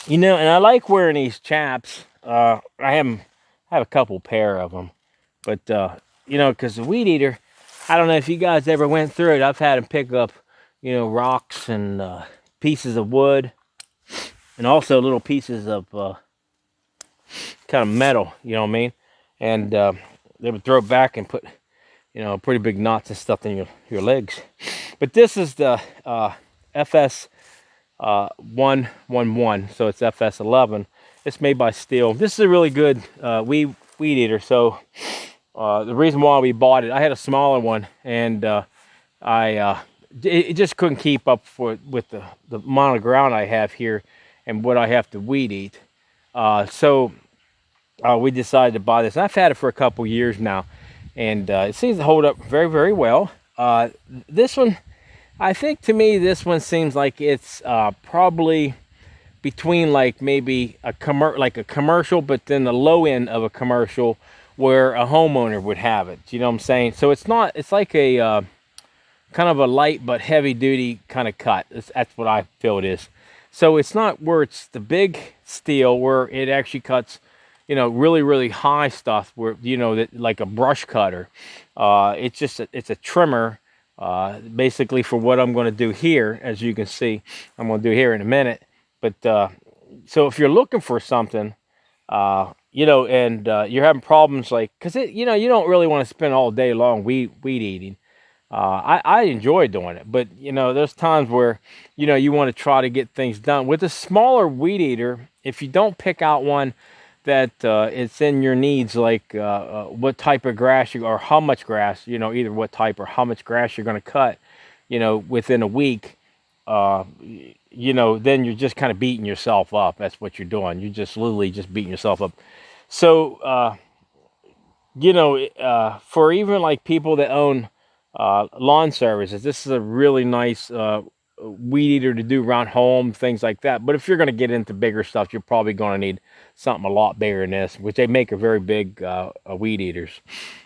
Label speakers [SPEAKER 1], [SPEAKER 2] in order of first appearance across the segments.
[SPEAKER 1] You know, and I like wearing these chaps. I have a couple pair of them, but you know, because the weed eater, I don't know if you guys ever went through it. I've had them pick up, you know, rocks and pieces of wood, and also little pieces of kind of metal. You know what I mean? And they would throw it back and put, you know, pretty big knots and stuff in your legs. But this is the FS 111, so it's FS 11. It's made by STIHL. This is a really good weed eater. So the reason why we bought it, I had a smaller one, and I it just couldn't keep up with the amount of ground I have here and what I have to weed eat. So we decided to buy this. I've had it for a couple years now, and it seems to hold up very, very well. This one, I think to me, this one seems like it's probably between like maybe like a commercial, but then the low end of a commercial where a homeowner would have it. You know what I'm saying? So it's not. It's like a kind of a light but heavy duty kind of cut. That's what I feel it is. So it's not where it's the big steel where it actually cuts, you know, really, really high stuff where, you know, that like a brush cutter. It's just it's a trimmer basically for what I'm going to do here. As you can see, I'm going to do here in a minute. But so if you're looking for something, you know, and you're having problems like, because you know, you don't really want to spend all day long weed eating. I enjoy doing it, but you know, there's times where, you know, you want to try to get things done with a smaller weed eater. If you don't pick out one that it's in your needs, like what type of grass or how much grass, you know, either what type or how much grass you're going to cut, you know, within a week, you know, then you're just kind of beating yourself up. That's what you're doing. You're just literally just beating yourself up. So, you know, for even like people that own lawn services, this is a really nice weed eater to do around home, things like that. But if you're going to get into bigger stuff, you're probably going to need something a lot bigger than this, which they make a very big weed eaters.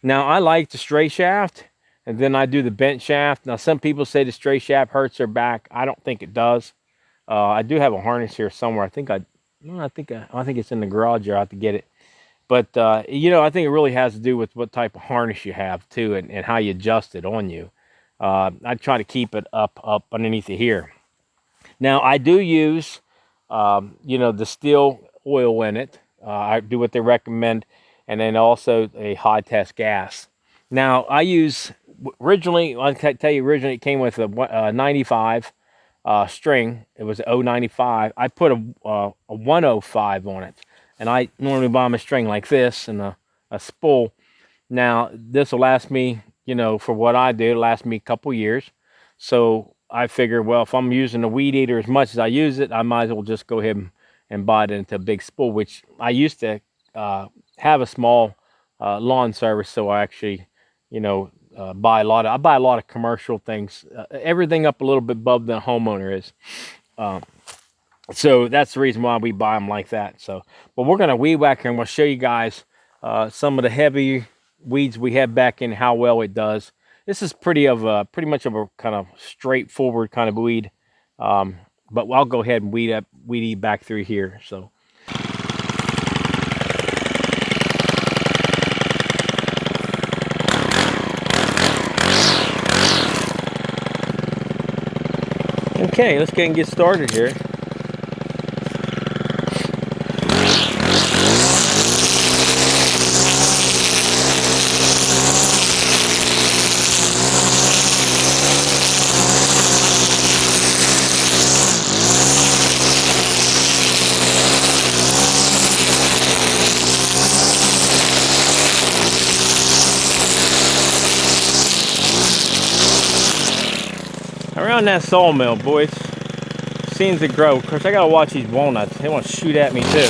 [SPEAKER 1] Now, I like the straight shaft, and then I do the bent shaft. Now, some people say the straight shaft hurts their back. I don't think it does. I do have a harness here somewhere. I think it's in the garage here. I have to get it. But you know, I think it really has to do with what type of harness you have too, and how you adjust it on you. I try to keep it up underneath it here. Now I do use, you know, the steel oil in it. I do what they recommend, and then also a high test gas. Now I use originally. I'll tell you, originally it came with a 95 string. It was 095. I put a 105 on it, and I normally buy my string like this and a spool. Now this will last me, you know, for what I do, it'll last me a couple years. So I figure, well, if I'm using the weed eater as much as I use it, I might as well just go ahead and buy it into a big spool, which I used to have a small lawn service. So I actually, you know, I buy a lot of commercial things, everything up a little bit above the homeowner is. So that's the reason why we buy them like that. So, but we're gonna weed whacker and we'll show you guys some of the heavy weeds we have back in, how well it does. This is pretty much of a kind of straightforward kind of weed, but I'll go ahead and weed eat back through here. So. Okay, let's get started here. Around that sawmill, boys, seems to grow. Of course, I gotta watch these walnuts. They want to shoot at me too.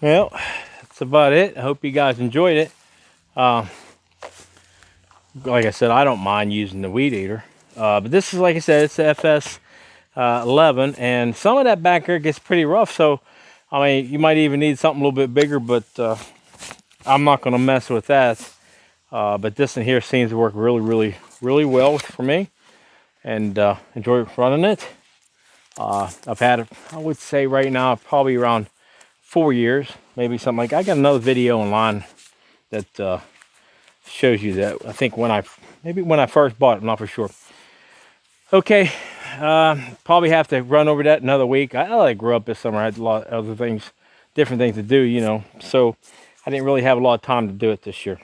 [SPEAKER 1] Well, that's about it. I hope you guys enjoyed it. Like I said, I don't mind using the weed eater. But this is, like I said, it's the FS 11, and some of that back here gets pretty rough. So, I mean, you might even need something a little bit bigger, but I'm not going to mess with that. But this in here seems to work really well for me, and enjoy running it. I've had it, I would say right now, probably around 4 years, maybe something like that. I got another video online that shows you that. I think maybe when I first bought it, I'm not for sure. Okay, probably have to run over that another week. I grew up this summer. I had a lot of other things, different things to do, you know. So I didn't really have a lot of time to do it this year.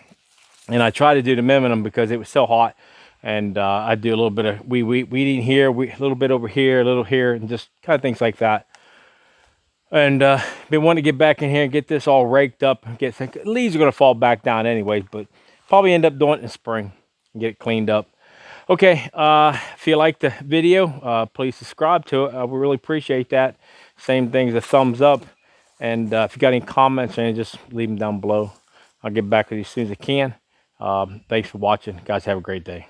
[SPEAKER 1] And I tried to do the minimum because it was so hot. And I do a little bit of weeding here, a little bit over here, a little here, and just kind of things like that. And been wanting to get back in here and get this all raked up. Leaves are going to fall back down anyways, but probably end up doing it in spring and get it cleaned up. Okay, if you like the video, please subscribe to it. I would really appreciate that. Same thing as a thumbs up. And if you got any comments or anything, just leave them down below. I'll get back with you as soon as I can. Thanks for watching. Guys, have a great day.